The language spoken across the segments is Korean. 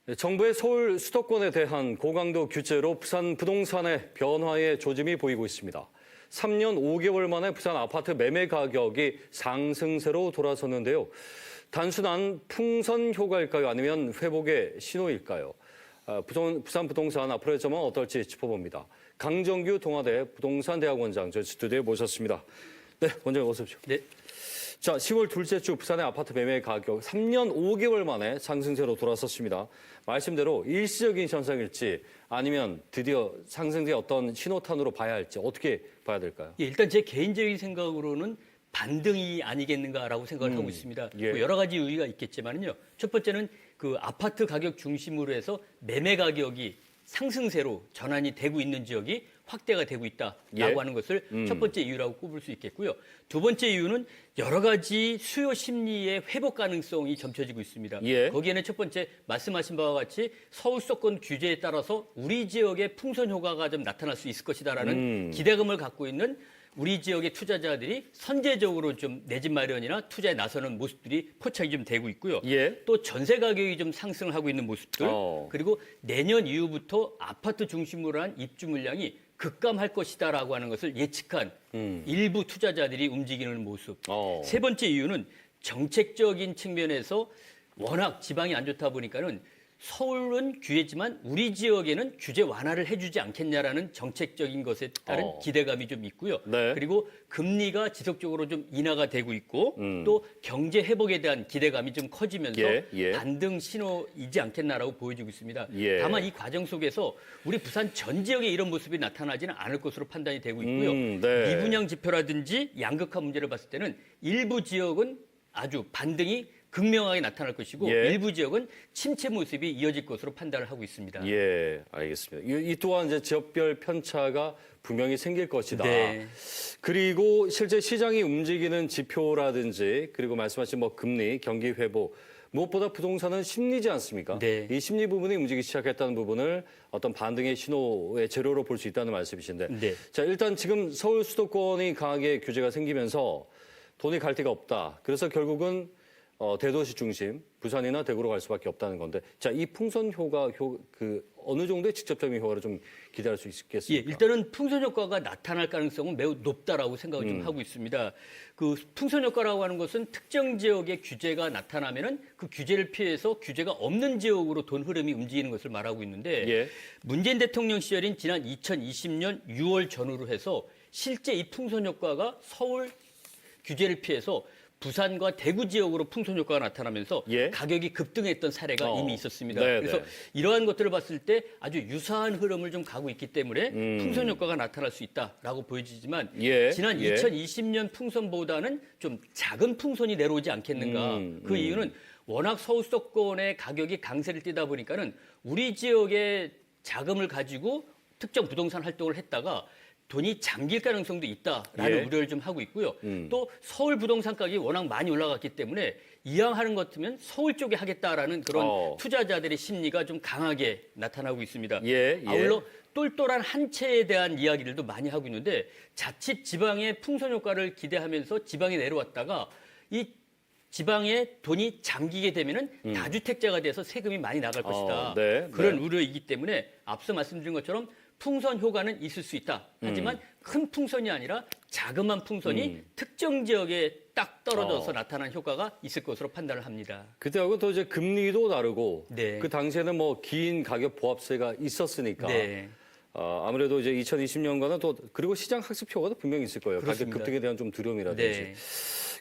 네, 정부의 서울 수도권에 대한 고강도 규제로 부산 부동산의 변화의 조짐이 보이고 있습니다. 3년 5개월 만에 부산 아파트 매매 가격이 상승세로 돌아섰는데요. 단순한 풍선 효과일까요? 아니면 회복의 신호일까요? 부산 부동산 앞으로의 점은 어떨지 짚어봅니다. 강정규 동아대 부동산대학원장 저희 스튜디오에 모셨습니다. 네, 원장님 어서 오십시오. 네. 자, 10월 둘째 주 부산의 아파트 매매 가격 3년 5개월 만에 상승세로 돌아섰습니다. 말씀대로 일시적인 현상일지 아니면 드디어 상승세의 어떤 신호탄으로 봐야 할지 어떻게 봐야 될까요? 예, 일단 제 개인적인 생각으로는 반등이 아니겠는가라고 생각을 하고 있습니다. 예. 뭐 여러 가지 의의가 있겠지만요. 첫 번째는 그 아파트 가격 중심으로 해서 매매 가격이 상승세로 전환이 되고 있는 지역이 확대가 되고 있다라고 예. 하는 것을 첫 번째 이유라고 꼽을 수 있겠고요. 두 번째 이유는 여러 가지 수요 심리의 회복 가능성이 점쳐지고 있습니다. 예. 거기에는 첫 번째 말씀하신 바와 같이 서울 수도권 규제에 따라서 우리 지역의 풍선 효과가 좀 나타날 수 있을 것이다라는 기대감을 갖고 있는 우리 지역의 투자자들이 선제적으로 좀 내 집 마련이나 투자에 나서는 모습들이 포착이 좀 되고 있고요. 예. 또 전세 가격이 좀 상승을 하고 있는 모습들, 그리고 내년 이후부터 아파트 중심으로 한 입주 물량이 급감할 것이다라고 하는 것을 예측한 일부 투자자들이 움직이는 모습. 세 번째 이유는 정책적인 측면에서 워낙 지방이 안 좋다 보니까는 서울은 규제지만 우리 지역에는 규제 완화를 해주지 않겠냐라는 정책적인 것에 따른 기대감이 좀 있고요. 네. 그리고 금리가 지속적으로 좀 인하가 되고 있고 또 경제 회복에 대한 기대감이 좀 커지면서 예. 반등 신호이지 않겠나라고 보여지고 있습니다. 예. 다만 이 과정 속에서 우리 부산 전 지역에 이런 모습이 나타나지는 않을 것으로 판단이 되고 있고요. 네. 미분양 지표라든지 양극화 문제를 봤을 때는 일부 지역은 아주 반등이 극명하게 나타날 것이고 예. 일부 지역은 침체 모습이 이어질 것으로 판단을 하고 있습니다. 예, 알겠습니다. 이 또한 이제 지역별 편차가 분명히 생길 것이다. 네. 그리고 실제 시장이 움직이는 지표라든지 그리고 말씀하신 뭐 금리, 경기 회복 무엇보다 부동산은 심리지 않습니까? 네. 이 심리 부분이 움직이기 시작했다는 부분을 어떤 반등의 신호의 재료로 볼 수 있다는 말씀이신데. 네. 자, 일단 지금 서울 수도권이 강하게 규제가 생기면서 돈이 갈 데가 없다. 그래서 결국은 대도시 중심, 부산이나 대구로 갈 수밖에 없다는 건데, 자, 이 풍선 효과, 어느 정도의 직접적인 효과를 좀 기대할 수 예, 있겠습니까? 일단은 풍선 효과가 나타날 가능성은 매우 높다라고 생각을 좀 하고 있습니다. 그 풍선 효과라고 하는 것은 특정 지역의 규제가 나타나면은 그 규제를 피해서 규제가 없는 지역으로 돈 흐름이 움직이는 것을 말하고 있는데 예. 문재인 대통령 시절인 지난 2020년 6월 전후로 해서 실제 이 풍선 효과가 서울 규제를 피해서 부산과 대구 지역으로 풍선 효과가 나타나면서 예. 가격이 급등했던 사례가 이미 있었습니다. 네, 그래서 네. 이러한 것들을 봤을 때 아주 유사한 흐름을 좀 가고 있기 때문에 풍선 효과가 나타날 수 있다라고 보여지지만 예, 지난 예. 2020년 풍선보다는 좀 작은 풍선이 내려오지 않겠는가. 그 이유는 워낙 서울 수도권의 가격이 강세를 띠다 보니까는 우리 지역의 자금을 가지고 특정 부동산 활동을 했다가 돈이 잠길 가능성도 있다라는 예. 우려를 좀 하고 있고요. 또 서울 부동산 가격이 워낙 많이 올라갔기 때문에 이왕 하는 것 같으면 서울 쪽에 하겠다라는 그런 투자자들의 심리가 좀 강하게 나타나고 있습니다. 예. 아울러 똘똘한 한 채에 대한 이야기들도 많이 하고 있는데 자칫 지방의 풍선 효과를 기대하면서 지방에 내려왔다가 이 지방에 돈이 잠기게 되면은 다주택자가 돼서 세금이 많이 나갈 것이다. 네, 그런 네. 우려이기 때문에 앞서 말씀드린 것처럼 풍선 효과는 있을 수 있다. 하지만 큰 풍선이 아니라 자그마한 풍선이 특정 지역에 딱 떨어져서 나타난 효과가 있을 것으로 판단을 합니다. 그때하고 또 이제 금리도 다르고 네. 그 당시에는 뭐 긴 가격 보합세가 있었으니까 네. 아무래도 이제 2020년과는 또 그리고 시장 학습 효과도 분명히 있을 거예요. 그렇습니다. 가격 급등에 대한 좀 두려움이라든지. 네.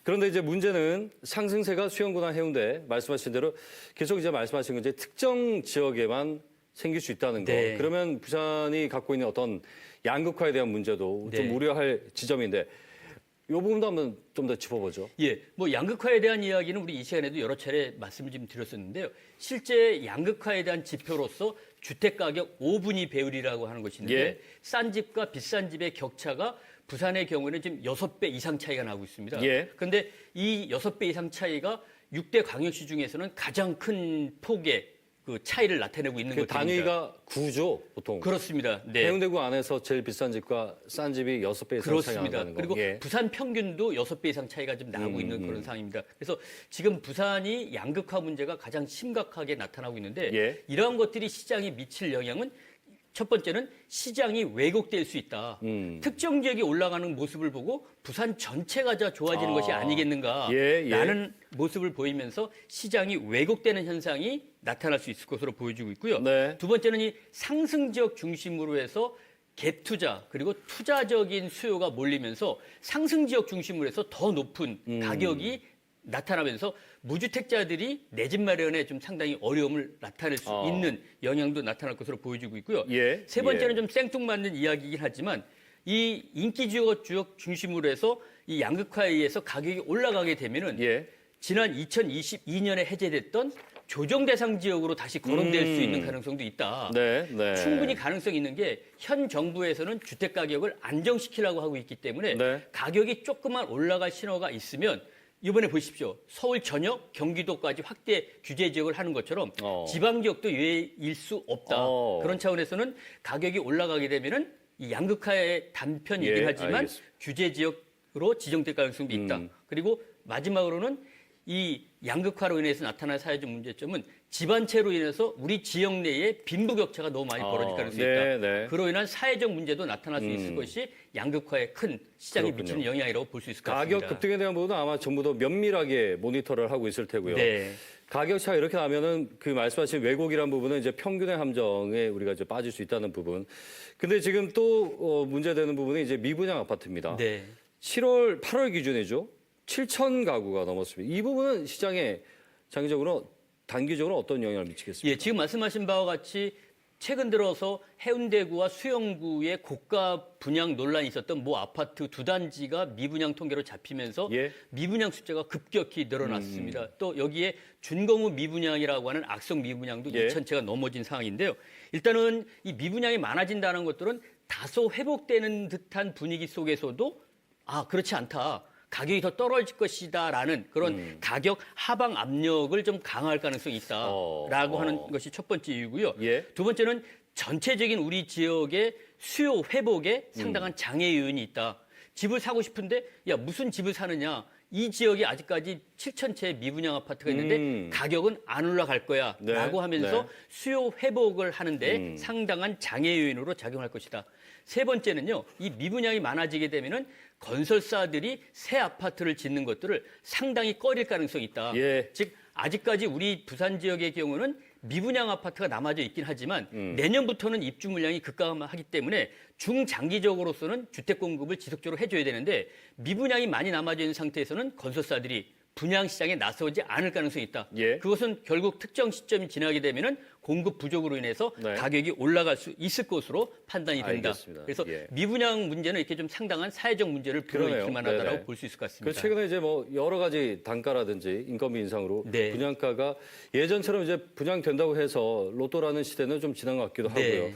그런데 이제 문제는 상승세가 수영구나 해운대 말씀하신 대로 계속 이제 말씀하신 건 이제 특정 지역에만 생길 수 있다는 거. 네. 그러면 부산이 갖고 있는 어떤 양극화에 대한 문제도 좀 네. 우려할 지점인데 이 부분도 한번 좀 더 짚어보죠. 예, 뭐 양극화에 대한 이야기는 우리 이 시간에도 여러 차례 말씀을 좀 드렸었는데요. 실제 양극화에 대한 지표로서 주택 가격 5분위 배율이라고 하는 것이 있는데 예. 싼 집과 비싼 집의 격차가 부산의 경우에는 지금 6배 이상 차이가 나고 있습니다. 예. 그런데 이 6배 이상 차이가 6대 광역시 중에서는 가장 큰 폭의 그 차이를 나타내고 있는 그 것들입니다. 단위가 구죠, 보통. 그렇습니다. 네. 해운대구 안에서 제일 비싼 집과 싼 집이 6배 이상 차이가 그렇습니다. 난다는 거. 그리고 예. 부산 평균도 6배 이상 차이가 좀 나고 있는 그런 상황입니다. 그래서 지금 부산이 양극화 문제가 가장 심각하게 나타나고 있는데 예. 이러한 것들이 시장에 미칠 영향은 첫 번째는 시장이 왜곡될 수 있다. 특정 지역이 올라가는 모습을 보고 부산 전체가 다 좋아지는 것이 아니겠는가 예. 라는 모습을 보이면서 시장이 왜곡되는 현상이 나타날 수 있을 것으로 보여지고 있고요. 네. 두 번째는 이 상승 지역 중심으로 해서 갭 투자 그리고 투자적인 수요가 몰리면서 상승 지역 중심으로 해서 더 높은 가격이 나타나면서 무주택자들이 내 집 마련에 좀 상당히 어려움을 나타낼 수 있는 영향도 나타날 것으로 보여지고 있고요. 예. 세 번째는 예. 좀 생뚱맞는 이야기이긴 하지만 이 인기 지역 중심으로 해서 이 양극화에 의해서 가격이 올라가게 되면은 예. 지난 2022년에 해제됐던 조정 대상 지역으로 다시 거론될 수 있는 가능성도 있다. 네. 네. 충분히 가능성이 있는 게 현 정부에서는 주택 가격을 안정시키려고 하고 있기 때문에 네. 가격이 조금만 올라갈 신호가 있으면 이번에 보십시오. 서울 전역, 경기도까지 확대 규제 지역을 하는 것처럼 지방 지역도 예외일 수 없다. 그런 차원에서는 가격이 올라가게 되면은 이 양극화의 단편이긴 예, 하지만 알겠습니다. 규제 지역으로 지정될 가능성도 있다. 그리고 마지막으로는 이 양극화로 인해서 나타난 사회적 문제점은 집안채로 인해서 우리 지역 내에 빈부격차가 너무 많이 벌어질 가능성이 네, 있다. 네. 그로 인한 사회적 문제도 나타날 수 있을 것이 양극화의 큰 시장에 그렇군요. 미치는 영향이라고 볼 수 있을 것 같습니다. 가격 급등에 대한 부분은 아마 정부도 면밀하게 모니터를 하고 있을 테고요. 네. 가격 차가 이렇게 나면은 그 말씀하신 왜곡이라는 부분은 이제 평균의 함정에 우리가 이제 빠질 수 있다는 부분. 근데 지금 또 문제되는 부분이 이제 미분양 아파트입니다. 네. 8월 기준이죠. 7천 가구가 넘었습니다. 이 부분은 시장에 단기적으로 어떤 영향을 미치겠습니까? 예, 지금 말씀하신 바와 같이 최근 들어서 해운대구와 수영구에 고가 분양 논란이 있었던 모 아파트 두 단지가 미분양 통계로 잡히면서 예. 미분양 숫자가 급격히 늘어났습니다. 또 여기에 준공후 미분양이라고 하는 악성 미분양도 예. 2,000채가 넘어진 상황인데요. 일단은 이 미분양이 많아진다는 것들은 다소 회복되는 듯한 분위기 속에서도 그렇지 않다. 가격이 더 떨어질 것이다라는 그런 가격 하방 압력을 좀 강화할 가능성이 있다라고 하는 것이 첫 번째 이유고요. 예. 두 번째는 전체적인 우리 지역의 수요 회복에 상당한 장애 요인이 있다. 집을 사고 싶은데 야 무슨 집을 사느냐. 이 지역에 아직까지 7,000채의 미분양 아파트가 있는데 가격은 안 올라갈 거야 네, 라고 하면서 네. 수요 회복을 하는데 상당한 장애 요인으로 작용할 것이다. 세 번째는요. 이 미분양이 많아지게 되면은 건설사들이 새 아파트를 짓는 것들을 상당히 꺼릴 가능성이 있다. 예. 즉 아직까지 우리 부산 지역의 경우는 미분양 아파트가 남아져 있긴 하지만 내년부터는 입주 물량이 급감하기 때문에 중장기적으로서는 주택 공급을 지속적으로 해줘야 되는데 미분양이 많이 남아져 있는 상태에서는 건설사들이 분양 시장에 나서지 않을 가능성이 있다. 예. 그것은 결국 특정 시점이 지나게 되면은 공급 부족으로 인해서 네. 가격이 올라갈 수 있을 것으로 판단이 된다. 알겠습니다. 그래서 예. 미분양 문제는 이렇게 좀 상당한 사회적 문제를 불러일으킬 그러네요. 만하다라고 네네. 볼 수 있을 것 그 같습니다. 최근에 이제 뭐 여러 가지 단가라든지 인건비 인상으로 네. 분양가가 예전처럼 이제 분양된다고 해서 로또라는 시대는 좀 지난 것 같기도 하고요. 네.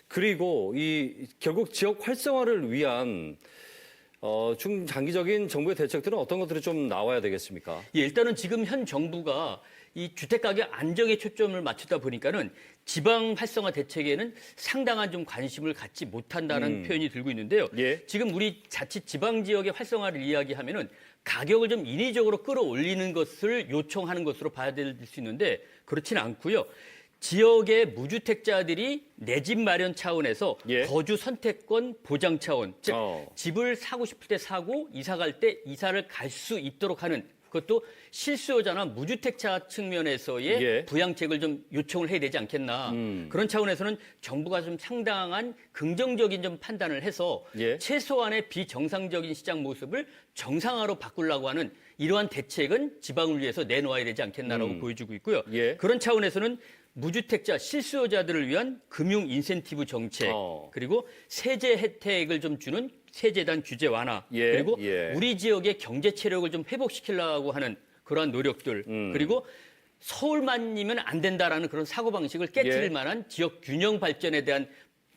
그리고 이 결국 지역 활성화를 위한 중장기적인 정부의 대책들은 어떤 것들이 좀 나와야 되겠습니까? 예, 일단은 지금 현 정부가 이 주택가격 안정에 초점을 맞추다 보니까는 지방 활성화 대책에는 상당한 좀 관심을 갖지 못한다는 표현이 들고 있는데요. 예. 지금 우리 자칫 지방 지역의 활성화를 이야기하면은 가격을 좀 인위적으로 끌어올리는 것을 요청하는 것으로 봐야 될 수 있는데 그렇지는 않고요. 지역의 무주택자들이 내 집 마련 차원에서 예. 거주 선택권 보장 차원, 즉 집을 사고 싶을 때 사고 이사 갈 때 이사를 갈 수 있도록 하는 그것도 실수요자나 무주택자 측면에서의 예. 부양책을 좀 요청을 해야 되지 않겠나. 그런 차원에서는 정부가 좀 상당한 긍정적인 좀 판단을 해서 예. 최소한의 비정상적인 시장 모습을 정상화로 바꾸려고 하는 이러한 대책은 지방을 위해서 내놓아야 되지 않겠나라고 보여지고 있고요. 예. 그런 차원에서는 무주택자 실수요자들을 위한 금융 인센티브 정책 그리고 세제 혜택을 좀 주는 세제단 규제 완화 예, 그리고 예. 우리 지역의 경제 체력을 좀 회복시키려고 하는 그러한 노력들 그리고 서울만이면 안 된다라는 그런 사고방식을 깨트릴 예. 만한 지역 균형 발전에 대한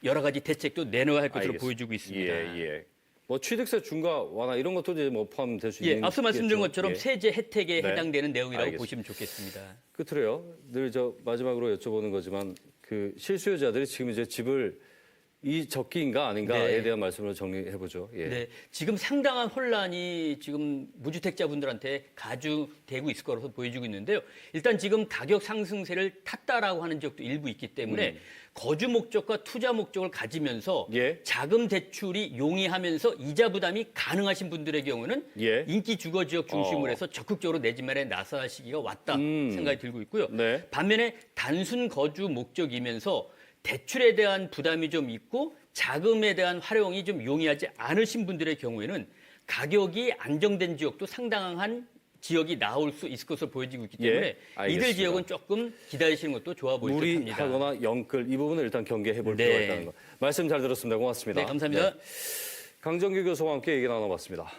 여러 가지 대책도 내놓아야 할 것으로 알겠습니다. 보여지고 있습니다. 예, 예. 뭐 취득세 중과 완화 이런 것도 이제 뭐 포함될 수 있는. 앞서 말씀드린 것처럼 예. 세제 혜택에 네. 해당되는 내용이라고 알겠습니다. 보시면 좋겠습니다. 끝으로요. 늘 마지막으로 여쭤보는 거지만 그 실수요자들이 지금 이제 집을 이 적기인가 아닌가에 네. 대한 말씀으로 정리해 보죠. 예. 네, 지금 상당한 혼란이 지금 무주택자분들한테 가중되고 있을 거라서 보여지고 있는데요. 일단 지금 가격 상승세를 탔다라고 하는 지역도 일부 있기 때문에 거주 목적과 투자 목적을 가지면서 예. 자금 대출이 용이하면서 이자 부담이 가능하신 분들의 경우는 예. 인기 주거 지역 중심으로 해서 적극적으로 내 집 마련에 나설 시기가 왔다 생각이 들고 있고요. 네. 반면에 단순 거주 목적이면서 대출에 대한 부담이 좀 있고 자금에 대한 활용이 좀 용이하지 않으신 분들의 경우에는 가격이 안정된 지역도 상당한 지역이 나올 수 있을 것으로 보여지고 있기 때문에 예, 알겠습니다. 이들 지역은 조금 기다리시는 것도 좋아 보일 듯 합니다. 무리하거나 영끌 이 부분을 일단 경계해 볼 네. 필요가 있다는 거. 말씀 잘 들었습니다. 고맙습니다. 네, 감사합니다. 강정규 교수와 함께 얘기 나눠봤습니다.